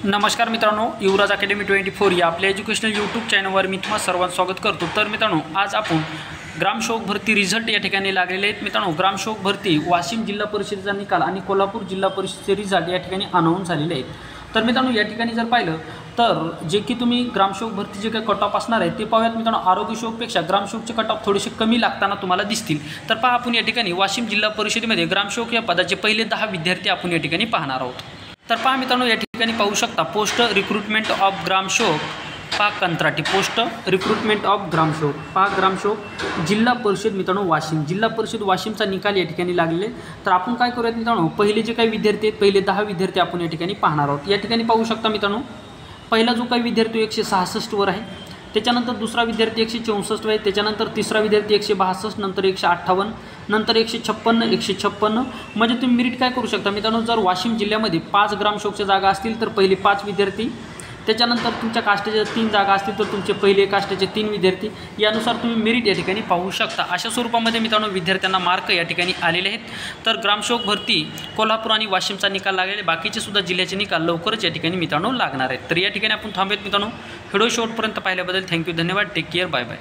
नमस्कार मित्रांनो, युवराज अकॅडमी 24 या आपल्या एज्युकेशनल यूट्यूब चॅनलवर मी तुम्हाला सर्वांचं स्वागत करतो। तर मित्रांनो, आज आपण ग्रामसेवक भरती रिझल्ट या ठिकाणी लागलेले आहेत। मित्रांनो, ग्रामसेवक भरती वाशिम जिल्हा परिषदेचा निकाल आणि कोल्हापूर जिल्हा परिषदेचे रिझल्ट या ठिकाणी अनाउन्स झालेले आहेत। तर मित्रांनो, या ठिकाणी जर पाहिलं तर जे की तुम्ही ग्रामसेवक भरती जे काही कट ऑफ असणार आहे ते पाहूयात। मित्रांनो, आरोग्य सेवकपेक्षा ग्रामसेवकचे कट ऑफ थोडेसे कमी लागताना तुम्हाला दिसतील। तर पहा, आपण या ठिकाणी वाशिम जिल्हा परिषदेमध्ये ग्रामसेवक या पदाचे पहिले 10 विद्यार्थी आपण या ठिकाणी पाहणार आहोत। तर पहा मित्रांनो, या ठिकाणी पाहू शकता पोस्ट रिक्रुटमेंट ऑफ ग्रामसेवक, पहा कंत्राटी पोस्ट रिक्रुटमेंट ऑफ ग्रामसेवक, पहा ग्रामसेवक जिल्हा परिषद मित्रांनो वाशिम, जिल्हा परिषद वाशिमचा निकाल या ठिकाणी लागलेले। तर आपण काय करूयात मित्रांनो, पहिले जे काही विद्यार्थी आहेत पहिले 10 विद्यार्थी आपण या ठिकाणी पाहणार आहोत। या ठिकाणी पाहू शकता मित्रांनो, पहिला जो काही विद्यार्थी 166 वर आहे, त्याच्यानंतर दुसरा विद्यार्थी 164 आहे, त्याच्यानंतर तिसरा विद्यार्थी 162, नंतर 158, नंतर 156, म्हणजे तुम्ही मेरिट काय करू शकता मित्रांनो, जर वाशिम जिल्ह्यामध्ये 5 ग्रामसेवकच्या जागा असतील तर पहिले 5 विद्यार्थी, त्याच्यानंतर तुमच्या कास्टच्या 3 जागा असतील तर तुमचे पहिले कास्टचे 3 विद्यार्थी, यानुसार तुम्ही मेरिट या ठिकाणी पाहू शकता। अशा स्वरूपामध्ये मित्रांनो विद्यार्थ्यांना मार्क या ठिकाणी आलेले आहेत। तर ग्रामसेवक भरती कोल्हापूर आणि वाशिमचा निकाल लागलेले, बाकीचे सुद्धा जिल्ह्याचे निकाल लवकरच या ठिकाणी मित्रांनो लागणार आहेत। तर या ठिकाणी आपण थांबूयात मित्रांनो। व्हिडिओ शेवटपर्यंत पाहिल्याबद्दल थँक्यू, धन्यवाद, टेक केअर, बाय बाय।